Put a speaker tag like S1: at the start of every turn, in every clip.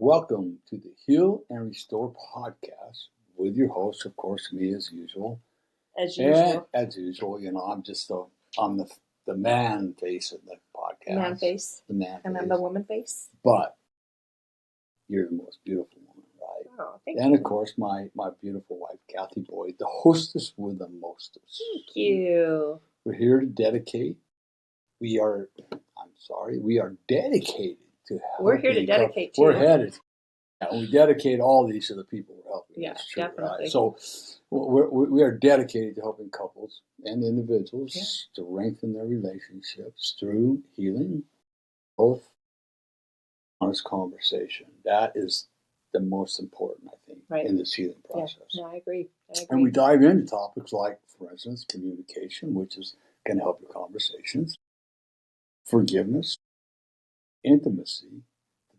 S1: Welcome to the Heal and Restore podcast with your host, of course, me as usual.
S2: As usual.
S1: And as usual, I'm the man face of the podcast.
S2: Man face.
S1: The man face.
S2: And I'm the woman face.
S1: But you're the most beautiful woman, right?
S2: Oh, thank you.
S1: And of course, my beautiful wife, Cathy Boyd, the hostess with the mostest.
S2: Thank you.
S1: We're here to dedicate. We are dedicated to helping.
S2: We're here to dedicate to.
S1: We're headed. And we dedicate all these to the people we're helping.
S2: Yeah,
S1: That's true,
S2: definitely.
S1: right? So we are dedicated to helping couples and individuals strengthen their relationships through healing, both honest conversation. That is the most important, I think, in this healing process.
S2: Yeah. No, I agree.
S1: And we dive into topics like, for instance, communication, which is going to help your conversations, forgiveness, intimacy,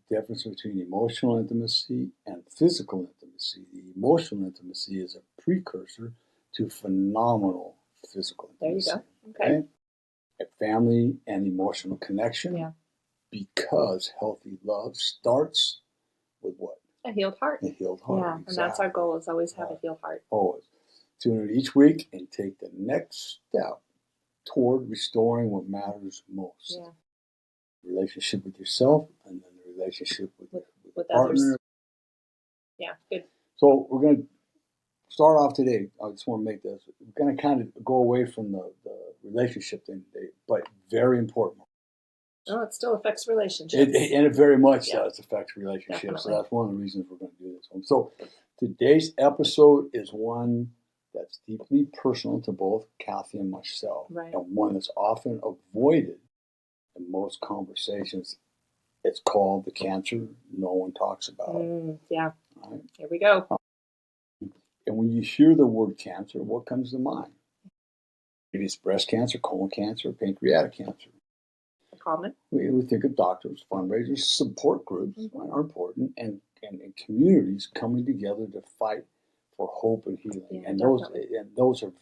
S1: the difference between emotional intimacy and physical intimacy. The emotional intimacy is a precursor to phenomenal physical intimacy.
S2: There you go. Okay.
S1: A family and emotional connection.
S2: Yeah.
S1: Because healthy love starts with what?
S2: A healed heart.
S1: A healed heart.
S2: Yeah, exactly. And that's our goal, is always have a healed heart.
S1: Always. Tune in each week and take the next step toward restoring what matters most.
S2: Yeah.
S1: Relationship with yourself, and then the relationship with
S2: others.
S1: Partner.
S2: Yeah, good.
S1: So we're going to start off today. I just want to make this. We're going to kind of go away from the relationship thing today, but very important.
S2: Oh, it still affects relationships.
S1: And it very much does affect relationships.
S2: Definitely.
S1: So that's one of the reasons we're going to do this one. So today's episode is one that's deeply personal to both Cathy and myself.
S2: Right.
S1: And one that's often avoided in most conversations. It's called the cancer no one talks about.
S2: Yeah.
S1: Right?
S2: Here we go.
S1: And when you hear the word cancer, what comes to mind? Maybe it's breast cancer, colon cancer, pancreatic cancer.
S2: Common.
S1: We think of doctors, fundraisers, support groups are important, and communities coming together to fight for hope and healing.
S2: Yeah,
S1: and
S2: definitely.
S1: those are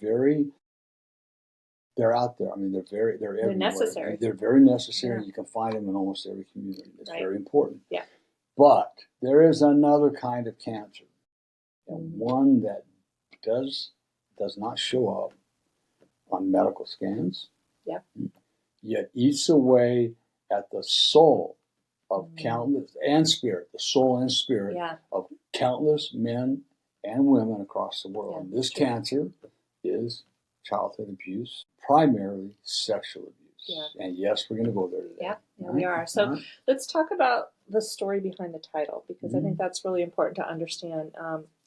S1: they're out there. I mean, they're everywhere.
S2: Necessary.
S1: They're very necessary.
S2: Yeah.
S1: You can find them in almost every community. It's
S2: Right.
S1: very important.
S2: Yeah.
S1: But there is another kind of cancer, and one that does not show up on medical scans.
S2: Yeah.
S1: Yet eats away at the soul of countless and spirit, the soul and spirit of countless men and women across the world.
S2: Yeah,
S1: And this cancer is childhood abuse, primarily sexual abuse.
S2: Yeah.
S1: And yes, we're going to go there today.
S2: Yeah, we are. So let's talk about the story behind the title, because I think that's really important to understand.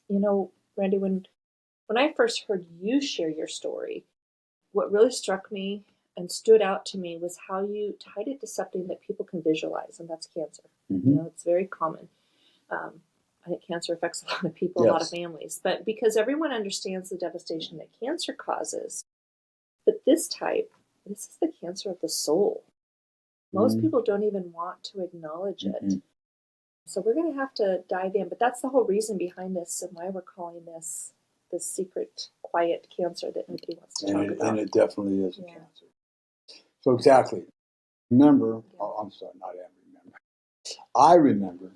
S2: Randy, when I first heard you share your story, what really struck me and stood out to me was how you tied it to something that people can visualize, and that's cancer. It's very common. I think cancer affects a lot of people, a lot of families, but because everyone understands the devastation that cancer causes. But this is the cancer of the soul. Most people don't even want to acknowledge it. So we're going to have to dive in, but that's the whole reason behind this and why we're calling this the secret, quiet cancer that nobody wants to talk about.
S1: And it definitely is a cancer. So exactly. Remember, I remember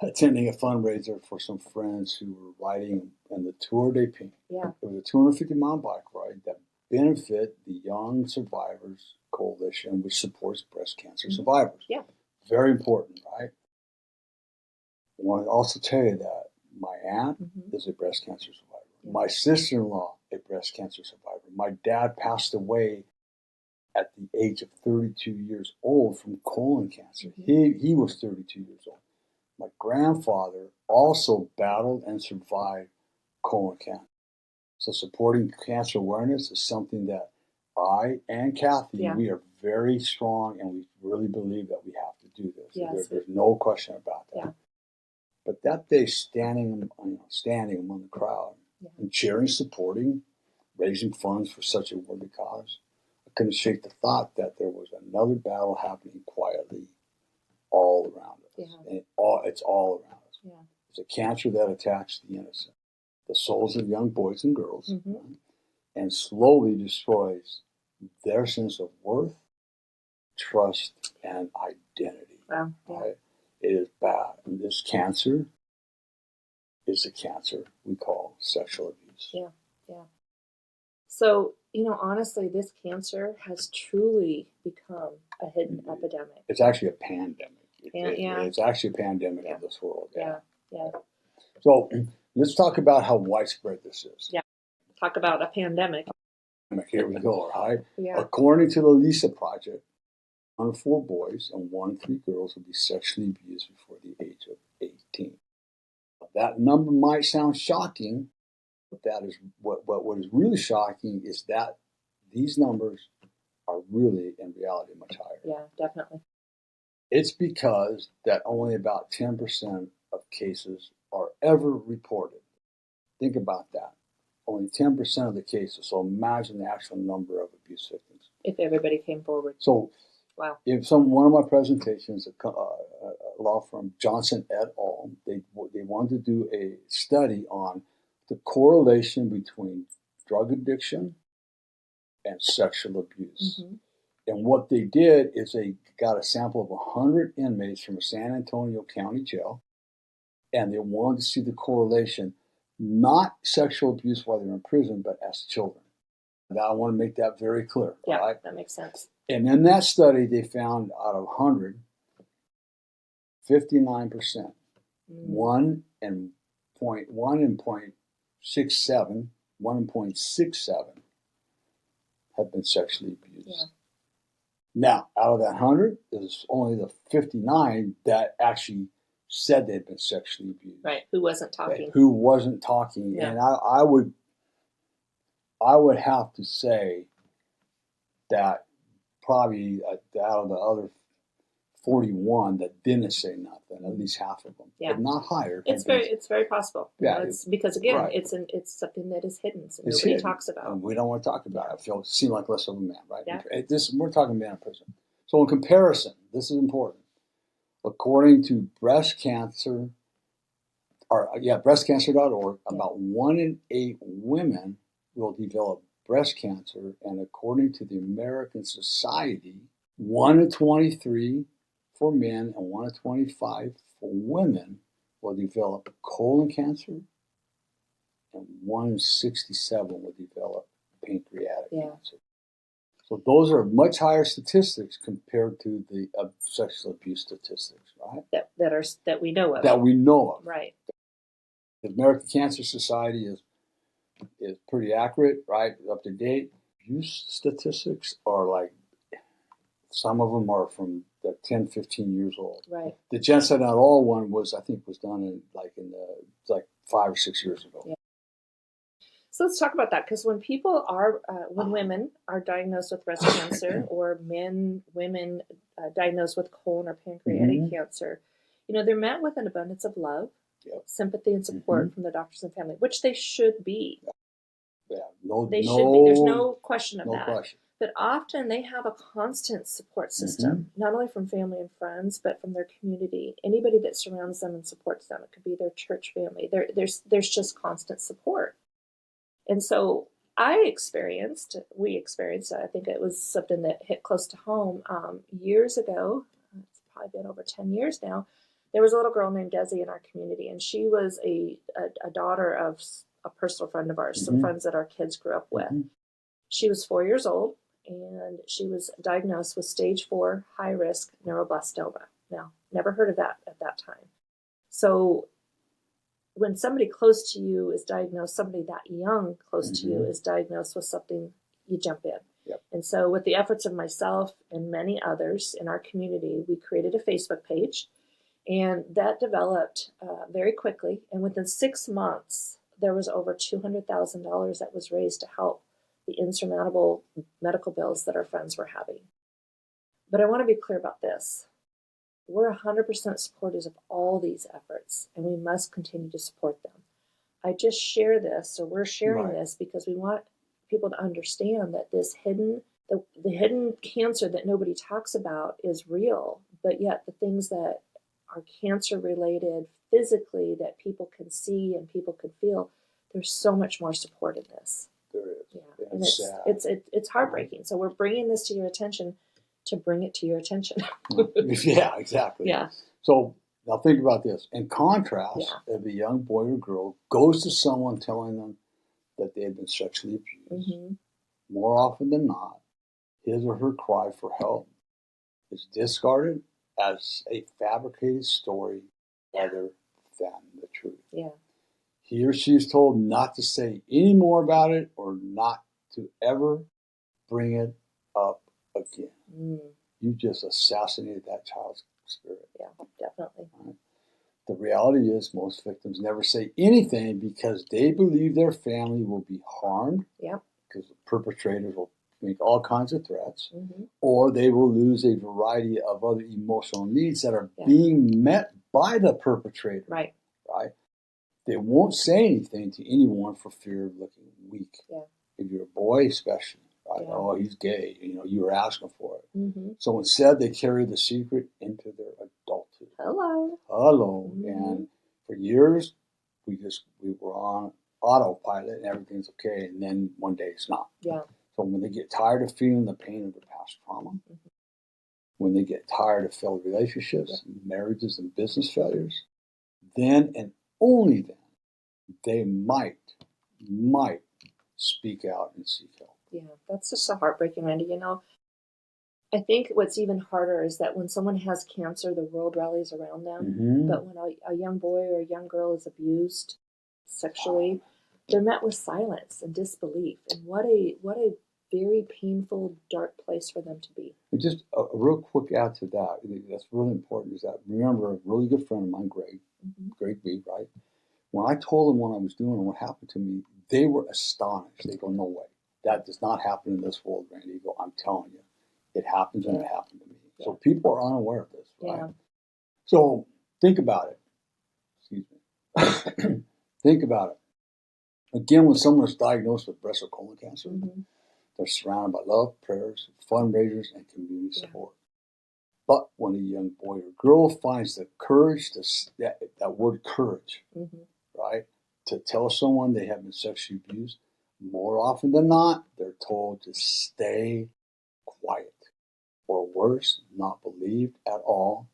S1: attending a fundraiser for some friends who were riding in the Tour de Pink.
S2: Yeah.
S1: It was a 250-mile bike ride that benefit the Young Survivors Coalition, which supports breast cancer survivors.
S2: Yeah.
S1: Very important, right? I want to also tell you that my aunt is a breast cancer survivor. Yeah. My sister-in-law, a breast cancer survivor. My dad passed away at the age of 32 years old from colon cancer. He was 32 years old. My grandfather also battled and survived colon cancer. So supporting cancer awareness is something that I and Cathy, we are very strong, and we really believe that we have to do this.
S2: Yes.
S1: There's no question about that.
S2: Yeah.
S1: But that day, standing among the crowd and cheering, supporting, raising funds for such a worthy cause, I couldn't shake the thought that there was another battle happening quietly all around us.
S2: Yeah.
S1: And it's all around us.
S2: Yeah.
S1: It's a cancer that attacks the innocent, the souls of young boys and girls, and slowly destroys their sense of worth, trust, and identity.
S2: Wow. Yeah.
S1: Right? It is bad. And this cancer is a cancer we call sexual abuse.
S2: Yeah, yeah. So, honestly, this cancer has truly become a hidden epidemic.
S1: It's actually a pandemic.
S2: Yeah.
S1: It's actually a pandemic in this world.
S2: Yeah.
S1: So let's talk about how widespread this is.
S2: Yeah. Talk about a pandemic.
S1: Here we go, all right?
S2: Yeah.
S1: According to the Lisa Project, 1 in 4 boys and 1 in 3 girls will be sexually abused before the age of 18. That number might sound shocking, but that is what is really shocking is that these numbers are really, in reality, much higher.
S2: Yeah, definitely.
S1: It's because that only about 10% of cases are ever reported. Think about that. Only 10% of the cases. So imagine the actual number of abuse victims.
S2: If everybody came forward.
S1: So,
S2: wow.
S1: If one of my presentations, a law firm, Johnson et al., they wanted to do a study on the correlation between drug addiction and sexual abuse.
S2: Mm-hmm.
S1: And what they did is they got a sample of 100 inmates from a San Antonio County jail, and they wanted to see the correlation, not sexual abuse while they're in prison, but as children. Now, I want to make that very clear.
S2: Yeah,
S1: right?
S2: That makes sense.
S1: And in that study, they found out of 100, 59%, 1 in 0.67, 1 in 0.67 have been sexually abused.
S2: Yeah.
S1: Now, out of that 100, there's only the 59 that actually said they'd been sexually abused.
S2: Right. Who wasn't talking?
S1: Who wasn't talking.
S2: Yeah.
S1: And I would have to say that probably out of the other 41 that didn't say nothing, at least half of them, but not higher.
S2: It's very possible.
S1: Yeah,
S2: it's because again,
S1: right.
S2: it's something that is hidden, so nobody talks about.
S1: And we don't want to talk about it. I feel seem like less of a man, right?
S2: Yeah.
S1: We're talking man in prison. So in comparison, this is important. According to breastcancer.org, about 1 in 8 women will develop breast cancer, and according to the American Society, 1 in 23 for men and 1 in 25 for women will develop colon cancer, and 1 in 67 will develop pancreatic cancer. So those are much higher statistics compared to the sexual abuse statistics, right?
S2: That we know of.
S1: That we know of.
S2: Right.
S1: The American Cancer Society is pretty accurate, right? Up to date. Abuse statistics are like, some of them are from 10, 15 years old.
S2: Right.
S1: The Genocide Not All one was done in 5 or 6 years ago.
S2: Yeah. So let's talk about that, because when women are diagnosed with breast cancer, or women diagnosed with colon or pancreatic cancer, they're met with an abundance of love, sympathy, and support from the doctors and family, which they should be.
S1: Yeah,
S2: they should be. There's no question of that.
S1: Question.
S2: But often they have a constant support system, not only from family and friends, but from their community. Anybody that surrounds them and supports them. It could be their church family. There's just constant support. And so we experienced, I think it was something that hit close to home years ago. It's probably been over 10 years now. There was a little girl named Desi in our community, and she was a daughter of a personal friend of ours, some friends that our kids grew up with. She was 4 years old, and she was diagnosed with stage 4 high-risk neuroblastoma. Now, never heard of that at that time. So when somebody close to you is diagnosed, somebody that young close to you is diagnosed with something, you jump in.
S1: Yep.
S2: And so with the efforts of myself and many others in our community, we created a Facebook page, and that developed very quickly. And within 6 months, there was over $200,000 that was raised to help the insurmountable medical bills that our friends were having. But I want to be clear about this. We're 100% supporters of all these efforts, and we must continue to support them. I just share this, or we're sharing this, because we want people to understand that this hidden, the hidden cancer that nobody talks about is real, but yet the things that are cancer related physically that people can see and people can feel, there's so much more support in this.
S1: There is.
S2: Yeah. And it's heartbreaking. So we're bringing this to your attention to bring it to your attention.
S1: Yeah, exactly.
S2: Yeah.
S1: So Now think about this. In contrast, if a young boy or girl goes to someone telling them that they have been sexually abused, more often than not, his or her cry for help is discarded as a fabricated story rather than the truth.
S2: Yeah.
S1: He or she is told not to say any more about it or not to ever bring it up again. You just assassinated that child's spirit.
S2: Yeah, definitely.
S1: Right? The reality is most victims never say anything because they believe their family will be harmed.
S2: Yep.
S1: Because the perpetrators will make all kinds of threats, or they will lose a variety of other emotional needs that are being met by the perpetrator.
S2: Right.
S1: Right? They won't say anything to anyone for fear of looking weak.
S2: Yeah.
S1: If you're a boy, especially, right?
S2: Yeah.
S1: Oh, he's gay. You were asking for it. So instead, they carry the secret into their adulthood. Hello. And for years, we were on autopilot and everything's okay, and then one day it's not.
S2: Yeah.
S1: So when they get tired of feeling the pain of their past trauma, when they get tired of failed relationships, marriages, and business failures, then and only then they might speak out and seek help.
S2: Yeah, that's just so heartbreaking, Randy. I think what's even harder is that when someone has cancer, the world rallies around them. But when a young boy or a young girl is abused sexually, they're met with silence and disbelief. And what a very painful, dark place for them to be.
S1: And just a real quick add to that, that's really important, is that remember a really good friend of mine, Greg B, right? When I told them what I was doing and what happened to me, they were astonished. They go, no way. That does not happen in this world, Randy. You go, I'm telling you. It happens and it happened to me. So people are unaware of this, right?
S2: Yeah.
S1: So think about it. Excuse me. Think about it. Again, when someone is diagnosed with breast or colon cancer, they're surrounded by love, prayers, fundraisers, and community support. But when a young boy or girl finds the courage, that word courage, right, to tell someone they have been sexually abused, more often than not, they're told to stay quiet. Or worse, not believed at all.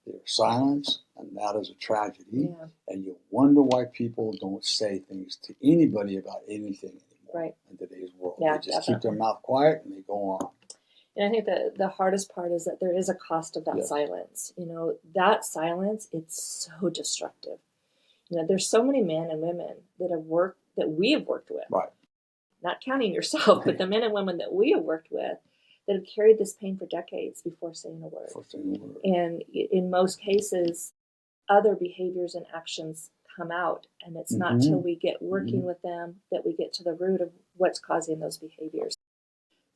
S1: They're silenced, and that is a tragedy.
S2: Yeah.
S1: And you wonder why people don't say things to anybody about anything anymore in today's world.
S2: Yeah,
S1: they just keep their mouth quiet and they go on.
S2: And I think that the hardest part is that there is a cost of that silence. That silence, it's so destructive. There's so many men and women that we have worked with.
S1: Right.
S2: Not counting yourself, but the men and women that we have worked with that have carried this pain for decades before saying a word. And in most cases, other behaviors and actions come out. And it's not till we get working with them that we get to the root of what's causing those behaviors.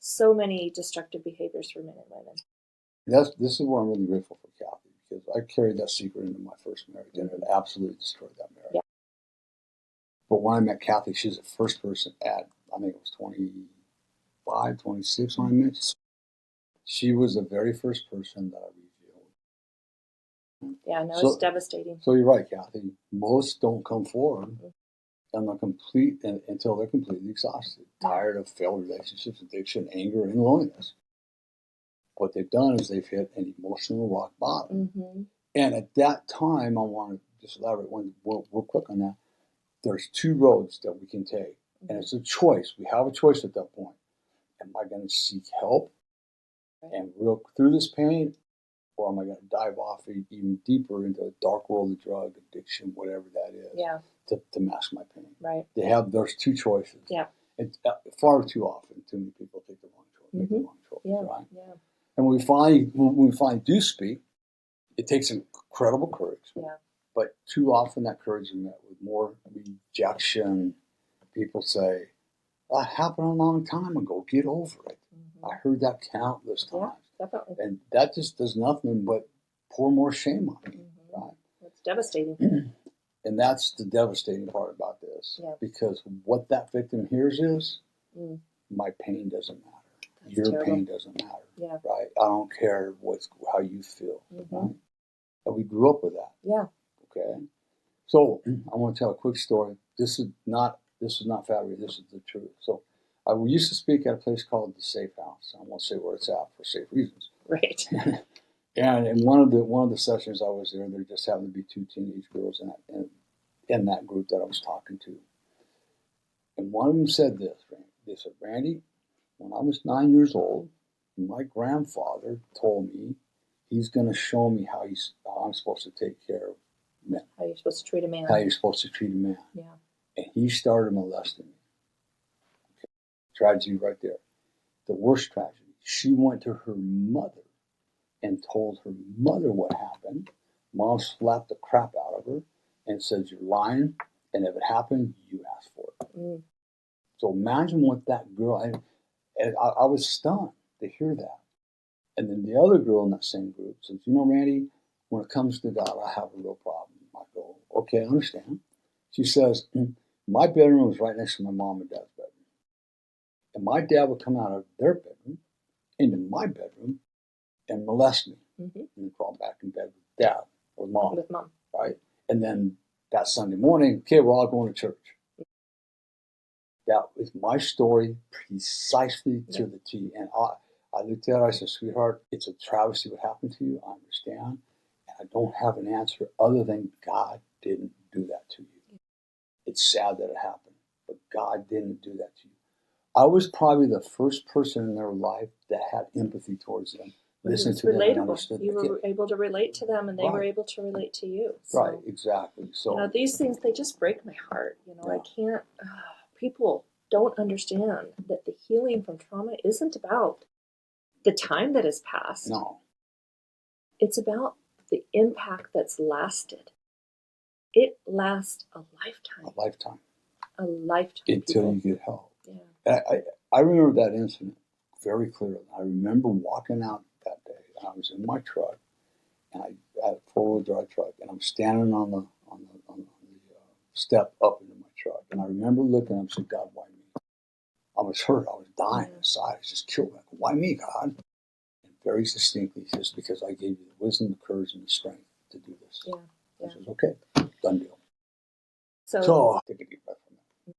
S2: So many destructive behaviors for men and women.
S1: This is where I'm really grateful for Cathy, because I carried that secret into my first marriage and it absolutely destroyed that marriage.
S2: Yeah.
S1: But when I met Cathy, she was the first person at, I think it was 25, 26 when I met her. She was the very first person that I revealed.
S2: Yeah, no, it's devastating.
S1: So you're right, Cathy. Most don't come forward until they're completely exhausted, tired of failed relationships, addiction, anger, and loneliness. What they've done is they've hit an emotional rock bottom. And at that time, I want to just elaborate real quick on that. There's two roads that we can take, and it's a choice. We have a choice at that point. Am I going to seek help and work through this pain, or am I going to dive off even deeper into a dark world of drug addiction, whatever that is, to mask my pain?
S2: Right.
S1: There's two choices.
S2: Yeah.
S1: And far too often, too many people take the wrong choice, make the wrong choice, right?
S2: Yeah.
S1: And when we finally do speak, it takes incredible courage.
S2: Yeah.
S1: But too often that courage is met with more rejection. People say, that happened a long time ago. Get over it. I heard that countless times.
S2: Yeah, definitely.
S1: And that just does nothing but pour more shame on me. Right?
S2: It's devastating.
S1: And that's the devastating part about this. Yeah. Because what that victim hears is, my pain doesn't matter. Your pain doesn't matter. Yeah. Right? I don't care how you feel. Right? And we grew up with that.
S2: Yeah.
S1: Okay. So I want to tell a quick story. This is not fabricated. This is the truth. So I used to speak at a place called the Safe House. I won't say where it's at for safe reasons.
S2: Right.
S1: And in one of the sessions I was there just happened to be two teenage girls in that group that I was talking to. And one of them said this, they said, Randy, when I was 9 years old, my grandfather told me he's going to show me how I'm supposed to take care of men.
S2: How you're supposed to treat a man.
S1: How you're supposed to treat a man.
S2: Yeah.
S1: And he started molesting me. Okay. Tragedy right there. The worst tragedy. She went to her mother and told her mother what happened. Mom slapped the crap out of her and said, you're lying, and if it happened, you asked for it. Mm. So imagine what that girl, and I was stunned to hear that. And then the other girl in that same group says, you know, Randy, when it comes to God, I have a real problem. I go, okay, I understand. She says, my bedroom was right next to my mom and dad's bedroom. And my dad would come out of their bedroom into my bedroom and molest me. Mm-hmm. And then crawl back in bed with dad or mom.
S2: With mom.
S1: Right? And then that Sunday morning, okay, we're all going to church. That is my story precisely to the T. And I looked at her, I said, sweetheart, it's a travesty what happened to you. I understand. And I don't have an answer other than God didn't do that to you. It's sad that it happened, but God didn't do that to you. I was probably the first person in their life that had empathy towards them. Listen to them and understood.
S2: You were able to relate to them, and they were able to relate to you. So,
S1: right, exactly. So
S2: these things, they just break my heart. I can't. People don't understand that the healing from trauma isn't about the time that has passed.
S1: No,
S2: it's about the impact that's lasted. It lasts a lifetime.
S1: A lifetime.
S2: A lifetime.
S1: Until you get help. Yeah. I remember that incident very clearly. I remember walking out that day, and I was in my truck, and I had a four-wheel drive truck, and I'm standing on the step up into my truck, and I remember looking up and said, God, why me? I was hurt. I was dying inside. I was just killed. Like, why me, God? And very distinctly, just because I gave you the wisdom, the courage, and the strength to do this. Yeah. I said, okay, done deal. So take a deep breath from that.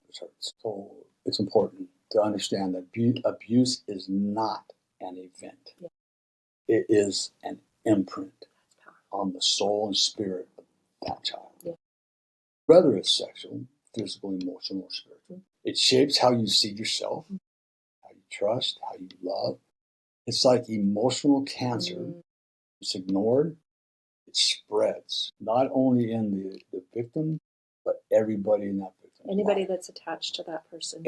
S1: It hurts. So it's important to understand that abuse is not an event. Yeah. It is an imprint on the soul and spirit of that child. Yeah. Whether it's sexual, physical, emotional, or spiritual. It shapes how you see yourself, how you trust, how you love. It's like emotional cancer. It's ignored. It spreads, not only in the victim, but everybody in that victim.
S2: Anybody that's attached to that person.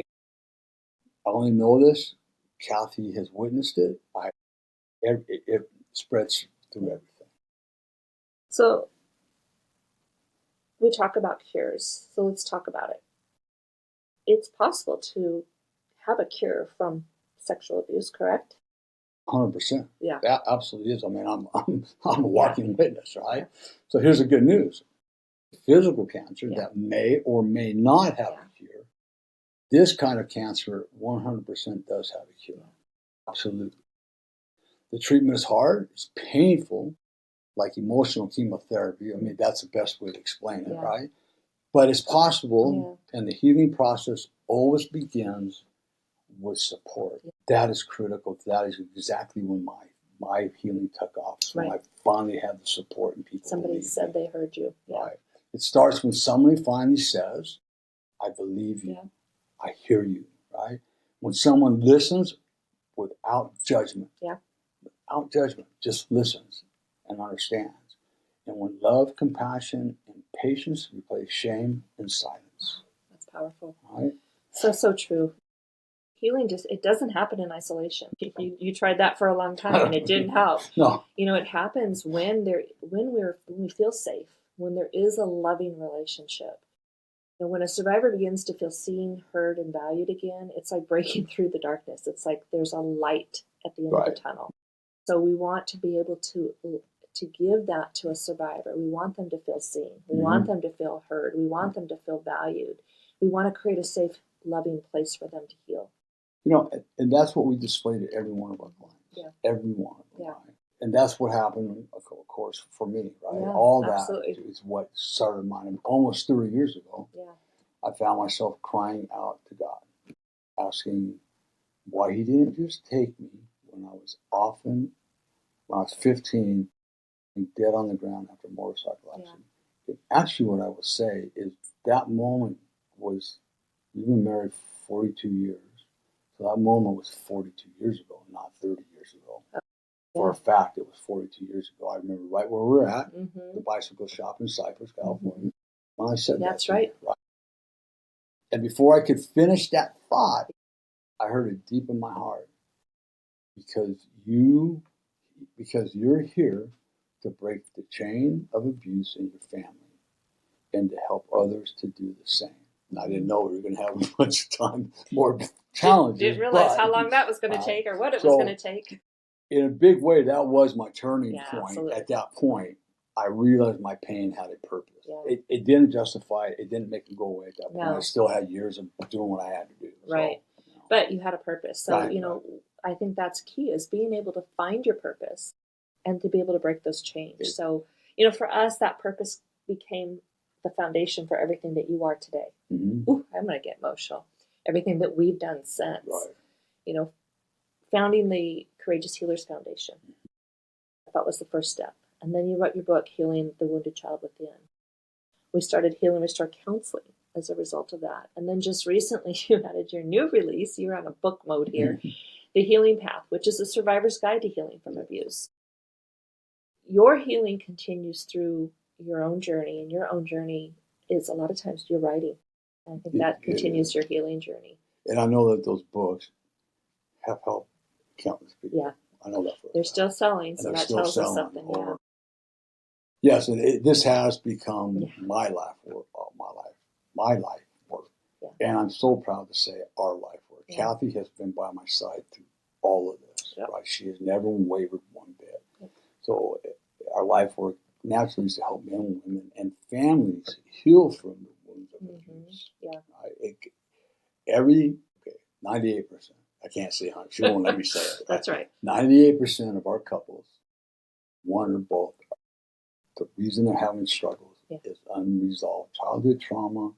S1: I only know this. Cathy has witnessed it. It spreads through everything.
S2: So we talk about cures. So let's talk about it. It's possible to have a cure from sexual abuse, correct?
S1: 100%.
S2: Yeah.
S1: That absolutely is. I mean, I'm a walking witness, right? So here's the good news. Physical cancer that may or may not have a cure. This kind of cancer 100% does have a cure. Absolutely. The treatment is hard. It's painful, like emotional chemotherapy. I mean, that's the best way to explain it, right? But it's possible, and the healing process always begins with support. That is critical. That is exactly when my healing took off. So when I finally had the support and people.
S2: Somebody said they heard you. Yeah.
S1: Right. It starts when somebody finally says, I believe you. Yeah. I hear you, right? When someone listens without judgment. Yeah. Without judgment, just listens and understands. And when love, compassion, and patience replace shame and silence.
S2: That's powerful.
S1: Right?
S2: So true. Healing it doesn't happen in isolation. You tried that for a long time and it didn't help.
S1: No.
S2: It happens when we feel safe, when there is a loving relationship. When a survivor begins to feel seen, heard, and valued again, it's like breaking through the darkness. It's like there's a light at the end of the tunnel. So we want to be able to give that to a survivor. We want them to feel seen. We want them to feel heard. We want them to feel valued. We want to create a safe, loving place for them to heal.
S1: And that's what we display to every one of our clients. Yeah. Every one of them. Yeah. Right? And that's what happened, of course, for me, right? Yeah, all absolutely. That is what started mine. Almost 30 years ago, I found myself crying out to God, asking why he didn't just take me when I was often when I was 15 and dead on the ground after a motorcycle accident. Actually, what I would say is that moment was, we've been married 42 years. So that moment was 42 years ago, not 30 years ago. For a fact, it was 42 years ago. I remember right where we were at, the bicycle shop in Cypress, California. When I said
S2: that's right.
S1: And before I could finish that thought, I heard it deep in my heart. Because you're here to break the chain of abuse in your family and to help others to do the same. And I didn't know we were going to have much time, more challenges.
S2: Didn't realize how long that was going to take or what it was going to take.
S1: In a big way, that was my turning point.
S2: Absolutely.
S1: At that point, I realized my pain had a purpose.
S2: Yeah.
S1: It didn't justify it. It didn't make it go away at that point.
S2: No.
S1: I still had years of doing what I had to do.
S2: Right.
S1: So,
S2: but you had a purpose. So, I think that's key, is being able to find your purpose and to be able to break those chains. So, for us, that purpose became the foundation for everything that you are today. Ooh, I'm going to get emotional. Everything that we've done since. Right. Founding the Courageous Healers Foundation, I thought was the first step. And then you wrote your book, Healing the Wounded Child Within. We started Heal and Restore Counseling as a result of that. And then just recently you added your new release. You're on a book mode here. The Healing Path, which is a survivor's guide to healing from abuse. Your healing continues through your own journey, and your own journey is a lot of times your writing. I think that continues your healing journey.
S1: And I know that those books have helped countless people.
S2: Yeah.
S1: I know that.
S2: They're still selling, so that tells us something.
S1: Yeah. Yes, and this has become my life work, my life work. Yeah. And I'm so proud to say our life work. Yeah. Cathy has been by my side through all of this. Yep. Right? She has never wavered one bit. Yep. So our life work naturally is to help men, women, and families heal from the wounds of abuse. Yeah. Right? 98%. I can't say 100. She won't let me say it.
S2: That's right.
S1: 98% of our couples, one or both, the reason they're having struggles is unresolved childhood trauma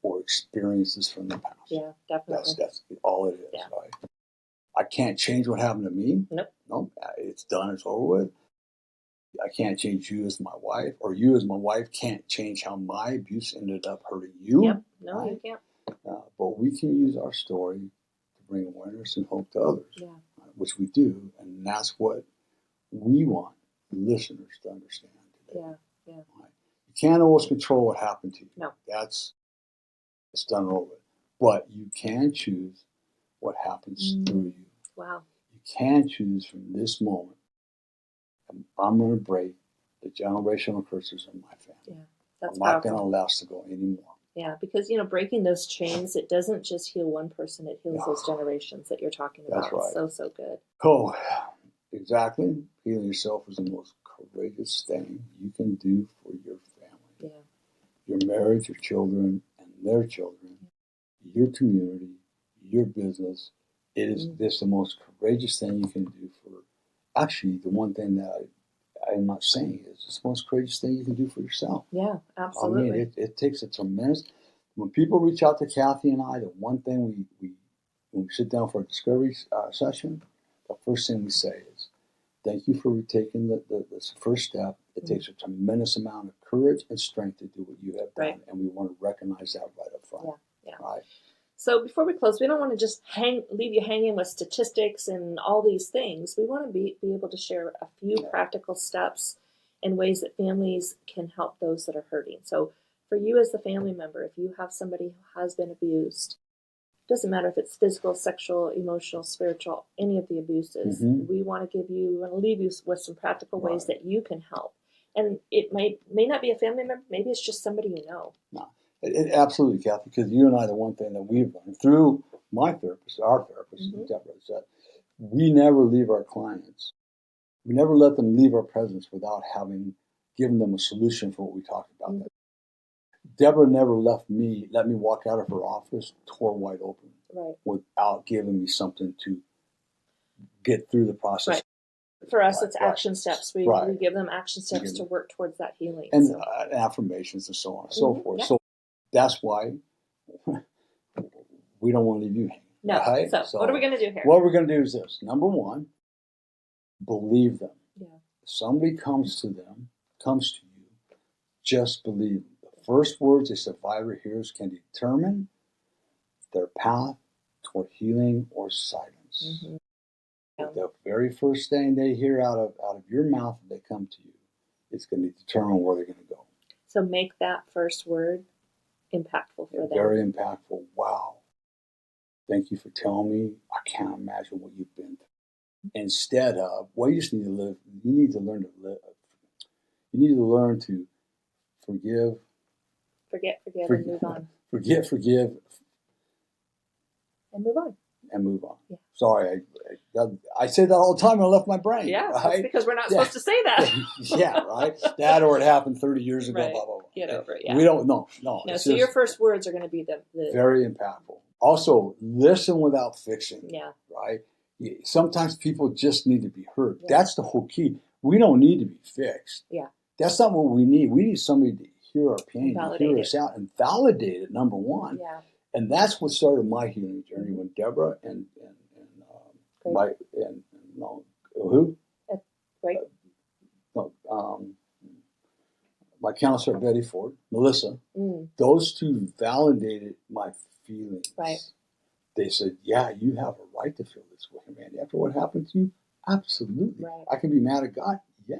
S1: or experiences from the past.
S2: Yeah, definitely.
S1: That's all it is, right? I can't change what happened to me. Nope. It's done. It's over with. I can't change you as my wife, or you as my wife can't change how my abuse ended up hurting you.
S2: Yep. No, right? You can't.
S1: But we can use our story to bring awareness and hope to others, which we do. And that's what we want listeners to understand today. Yeah. Right? You can't always control what happened to you. No. It's done over. But you can choose what happens through you.
S2: Wow.
S1: You can choose from this moment, I'm going to break the generational curses in my family. Yeah, that's I'm not going to allow us to go anymore.
S2: Yeah, because, breaking those chains, it doesn't just heal one person, it heals those generations that you're talking about. That's right. So good.
S1: Oh, exactly. Healing yourself is the most courageous thing you can do for your family. Yeah. Your marriage, your children, and their children, your community, your business. It is this the most courageous thing you can do for, actually, the one thing that I'm not saying is it's the most courageous thing you can do for yourself.
S2: Yeah, absolutely.
S1: I mean, it takes a tremendous, when people reach out to Cathy and I, the one thing when we sit down for a discovery session, the first thing we say is, thank you for taking the first step. It takes a tremendous amount of courage and strength to do what you have done, and we want to recognize that right up front. Yeah. Right.
S2: So before we close, we don't want to just leave you hanging with statistics and all these things. We want to be able to share a few practical steps and ways that families can help those that are hurting. So for you as the family member, if you have somebody who has been abused, it doesn't matter if it's physical, sexual, emotional, spiritual, any of the abuses, we want to leave you with some practical ways that you can help. And it may not be a family member, maybe it's just somebody you know.
S1: No. Absolutely, Cathy, because you and I, the one thing that we've learned through our therapist, Deborah, is that we never leave our clients. We never let them leave our presence without having given them a solution for what we talked about. Deborah never let me walk out of her office tore wide open without giving me something to get through the process.
S2: Right. For us, it's action steps. We give them action steps to work towards that healing.
S1: And affirmations and so on and so forth. Yeah. So that's why we don't want to leave you hanging.
S2: No. Right? So what are we going to do here?
S1: What we're going to do is this. Number one, believe them. Yeah. If somebody comes to you, just believe them. The first words a survivor hears can determine their path toward healing or silence.
S2: Mm-hmm. Yeah.
S1: The very first thing they hear out of your mouth when they come to you, it's going to determine where they're going to go.
S2: So make that first word impactful for them.
S1: Very impactful. Wow. Thank you for telling me. I can't imagine what you've been through. Instead of, well, you just need to live. You need to learn to live. You need to learn to forgive.
S2: Forget, and move on.
S1: Forgive.
S2: And move on.
S1: Yeah. Sorry, I say that all the time and I left my brain.
S2: Yeah,
S1: right?
S2: That's because we're not supposed to say that.
S1: Yeah, right? That or it happened 30 years ago,
S2: right.
S1: blah, blah, blah.
S2: Get over it, yeah.
S1: We don't, no.
S2: So your first words are going to be the
S1: very impactful. Also, listen without fixing.
S2: Yeah.
S1: Right? Sometimes people just need to be heard. Yeah. That's the whole key. We don't need to be fixed.
S2: Yeah.
S1: That's not what we need. We need somebody to hear our pain, to hear us out, and validate it, number one.
S2: Yeah.
S1: And that's what started my healing journey when Deborah and who?
S2: Right.
S1: My counselor Betty Ford, Melissa, those two validated my feelings.
S2: Right.
S1: They said, yeah, you have a right to feel this way, man. After what happened to you, absolutely.
S2: Right.
S1: I can be mad at God. Yeah.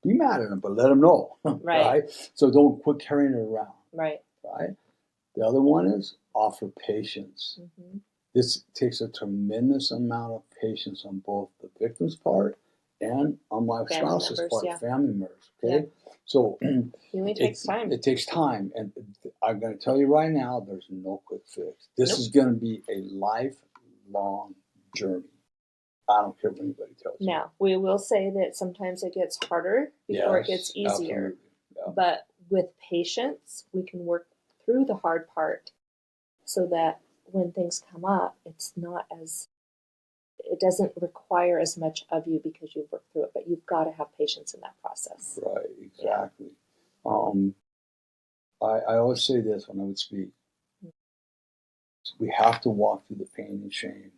S1: Be mad at him, but let him know. Right. So don't quit carrying it around.
S2: Right.
S1: Right. The other one is offer patience. Mm-hmm. This takes a tremendous amount of patience on both the victim's part and on my spouse's part, family members. Okay. Yeah. So
S2: healing takes time.
S1: It takes time. And I'm going to tell you right now, there's no quick fix. This is going to be a lifelong journey. I don't care what anybody tells you.
S2: Now, we will say that sometimes it gets harder before it gets easier. Yeah. But with patience, we can work through the hard part so that when things come up, it doesn't require as much of you because you've worked through it, but you've got to have patience in that process.
S1: Right, exactly. Yeah. I always say this when I would speak. We have to walk through the pain and shame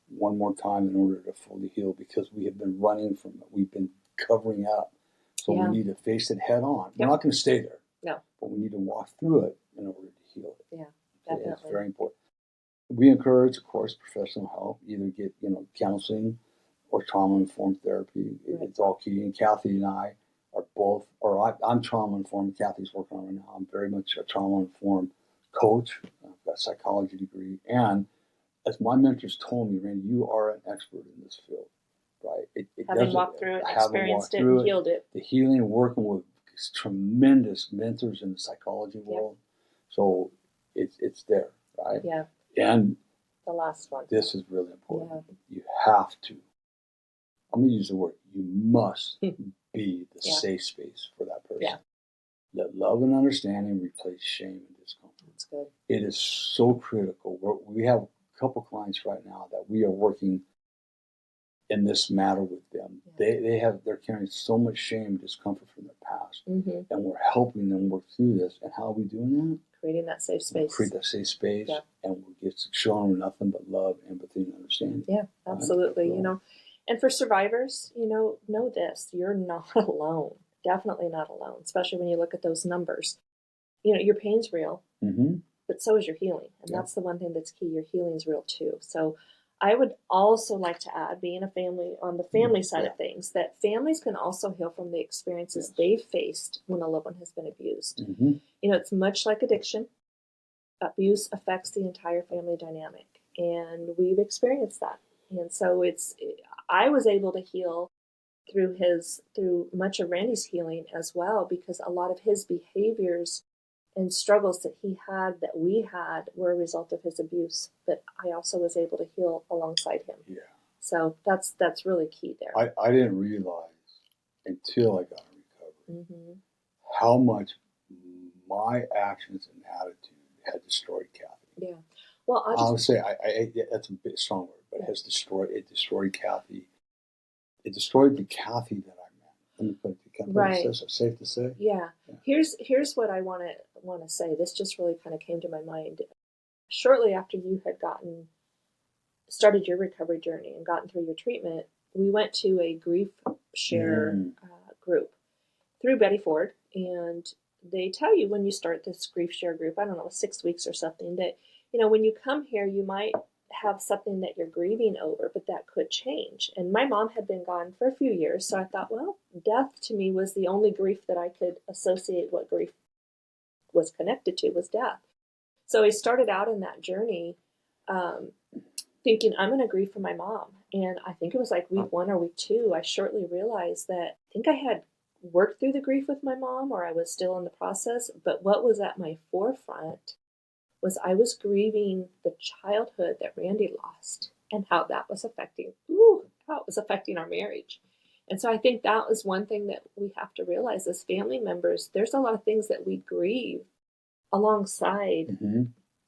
S1: one more time in order to fully heal because we have been running from it. We've been covering up. So we need to face it head on. We're not going to stay there. No. But we need to walk through it in order to heal it.
S2: Yeah, definitely.
S1: It's very important. We encourage, of course, professional help. Either get, counseling or trauma-informed therapy. Right. It's all key. And Cathy and I are both, I'm trauma-informed. Cathy's working on it now. I'm very much a trauma-informed coach. I've got a psychology degree. And as my mentors told me, Randy, you are an expert in this field, right?
S2: Having walked through it, experienced it, and healed it.
S1: The healing, working with tremendous mentors in the psychology world. Yep. So it's there, right?
S2: Yeah.
S1: And
S2: the last one.
S1: This is really important. Yeah. You have to. I'm going to use the word. You must be the safe space for that person. Yeah. Let love and understanding replace shame and discomfort.
S2: That's good.
S1: It is so critical. We have a couple clients right now that we are working in this matter with them. Yeah. They're carrying so much shame and discomfort from their past. Mm-hmm. And we're helping them work through this. And how are we doing that?
S2: Creating that safe space.
S1: Create that safe space. Yeah. And we'll get shown nothing but love, empathy, and understanding.
S2: Yeah, absolutely. Right? And for survivors, know this. You're not alone. Definitely not alone, especially when you look at those numbers. Your pain's real, but so is your healing. And that's the one thing that's key. Your healing is real too. So I would also like to add, being a family, on the family side of things, that families can also heal from the experiences they've faced when a loved one has been abused. Mm-hmm. It's much like addiction. Abuse affects the entire family dynamic, and we've experienced that. And so I was able to heal through much of Randy's healing as well, because a lot of his behaviors and struggles that we had were a result of his abuse. But I also was able to heal alongside him. Yeah. So that's really key there.
S1: I didn't realize until I got in recovery how much my actions and attitude had destroyed Cathy. Yeah. Well, I would say that's a bit strong word, but it destroyed Cathy. It destroyed the Cathy that I met. Let me put it. Right. Is that safe to say?
S2: Yeah. Here's what I want to say. This just really kind of came to my mind. Shortly after you had started your recovery journey and gotten through your treatment, we went to a grief share group through Betty Ford, and they tell you when you start this grief share group, I don't know, 6 weeks or something, that, when you come here, you might have something that you're grieving over, but that could change. And my mom had been gone for a few years, so I thought, well, death to me was the only grief that I could associate what grief was connected to, was death. So I started out in that journey thinking, I'm going to grieve for my mom. And I think it was like week 1 or week 2, I shortly realized that I think I had worked through the grief with my mom, or I was still in the process. But what was at my forefront was I was grieving the childhood that Randy lost and how that was affecting our marriage. And so I think that was one thing that we have to realize as family members. There's a lot of things that we grieve alongside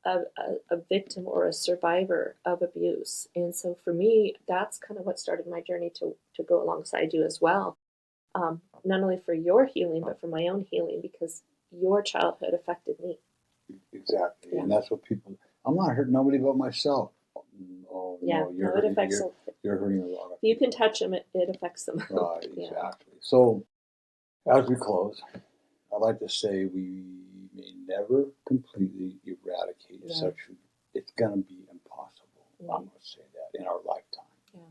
S2: a victim or a survivor of abuse. And so for me, that's kind of what started my journey to go alongside you as well. Not only for your healing, but for my own healing, because your childhood affected me.
S1: Exactly. Yeah. And that's what I'm not hurting nobody but myself. Oh,
S2: yeah,
S1: no,
S2: it affects
S1: you're hurting a lot of people.
S2: You can touch them, it affects them.
S1: Right, exactly. Yeah. So, as we close, I'd like to say we may never completely eradicate sexual. It's going to be impossible. I'm going to say that in our lifetime. Yeah.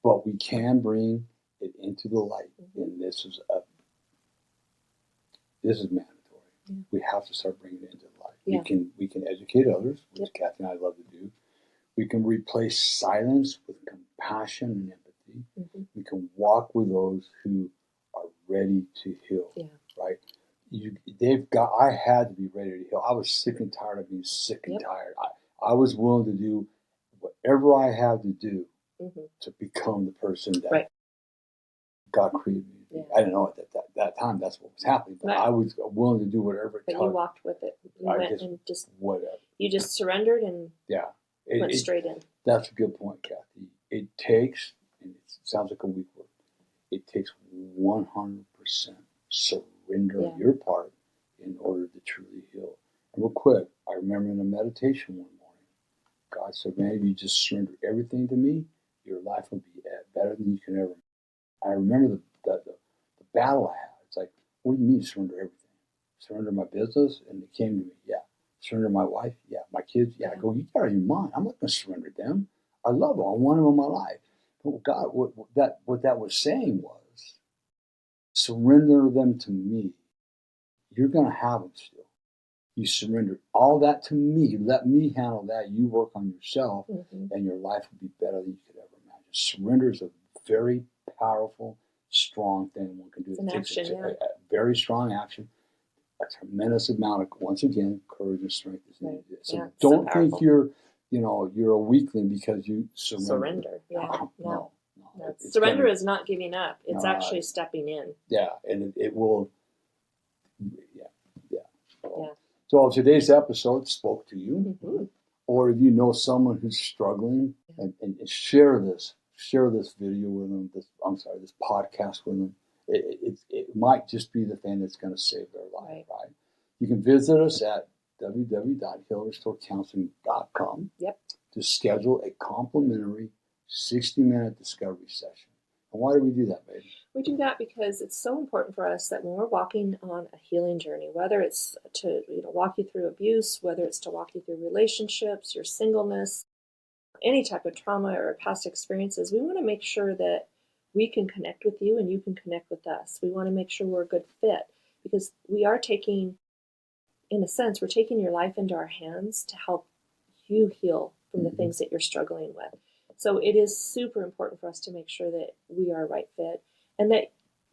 S1: But we can bring it into the light, and this is mandatory. Yeah. We have to start bringing it into the light. Yeah. We can educate others, which Cathy and I love to do. We can replace silence with compassion and empathy. We can walk with those who are ready to heal. Yeah. Right? I had to be ready to heal. I was sick and tired of being sick and tired. I was willing to do whatever I had to do to become the person that God created me. Yeah. I didn't know at that time that's what was happening, but I was willing to do whatever it took.
S2: But you walked with it.
S1: Whatever.
S2: You just surrendered and went straight in.
S1: That's a good point, Cathy. It takes, and it sounds like a weak word, it takes 100% surrender on your part in order to truly heal. And real quick, I remember in a meditation one morning, God said, man, if you just surrender everything to me, your life will be better than you can ever. I remember the battle I had. It's like, what do you mean surrender everything? Surrender my business? And it came to me, surrender my wife? Yeah. My kids? Yeah. I go, you got your mind. I'm not going to surrender them. I love them. I want them in my life. But God, what that was saying was, surrender them to me. You're going to have them still. You surrender all that to me. Let me handle that. You work on yourself, and your life will be better than you could ever imagine. Surrender is a very powerful, strong thing one can do.
S2: It takes a
S1: very strong action. A tremendous amount of, once again, courage and strength is needed. So don't think you're a weakling because you surrender. No.
S2: Surrender is not giving up. It's actually stepping in.
S1: Yeah, and it will. So today's episode spoke to you, or if you know someone who's struggling, and share this video with them. This podcast with them. It might just be the thing that's going to save their life. Right? You can visit us at www.healrestorecounseling.com to schedule a complimentary 60-minute discovery session. And why do we do that, baby?
S2: We do that because it's so important for us that when we're walking on a healing journey, whether it's to walk you through abuse, whether it's to walk you through relationships, your singleness, any type of trauma or past experiences, we want to make sure that we can connect with you and you can connect with us. We want to make sure we're a good fit because we are taking, in a sense, we're taking your life into our hands to help you heal from the things that you're struggling with. So it is super important for us to make sure that we are a right fit and that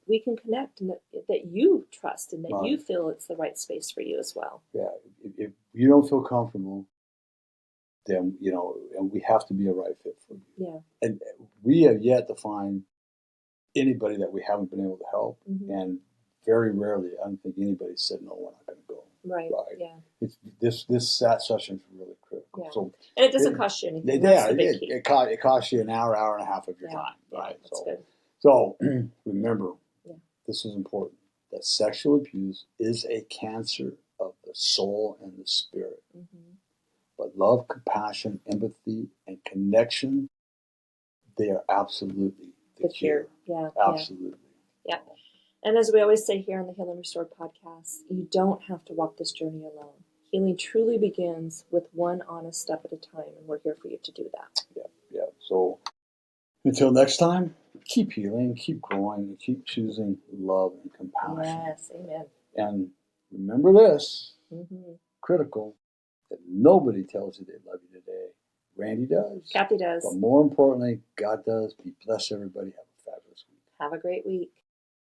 S2: we can connect and that you trust and that you feel it's the right space for you as well.
S1: Yeah. If you don't feel comfortable, then, and we have to be a right fit for you.
S2: Yeah.
S1: And we have yet to find anybody that we haven't been able to help. And very rarely, I don't think anybody said, no, we're not going to go.
S2: Right. Yeah.
S1: This session is really critical.
S2: Yeah.
S1: So,
S2: and it doesn't cost you anything.
S1: It costs you an hour and a half of your time. Right.
S2: That's good.
S1: So remember, this is important, that sexual abuse is a cancer of the soul and the spirit. But love, compassion, empathy, and connection, they are absolutely the the cure.
S2: Yeah.
S1: Absolutely.
S2: Yeah. And as we always say here on the Heal and Restore podcast, you don't have to walk this journey alone. Healing truly begins with one honest step at a time, and we're here for you to do that.
S1: Yeah. So until next time, keep healing, keep growing, and keep choosing love and compassion.
S2: Yes, amen.
S1: And remember this, critical, that nobody tells you they love you today. Randy does.
S2: Cathy does.
S1: But more importantly, God does. Be blessed, everybody. Have a fabulous week.
S2: Have a great week.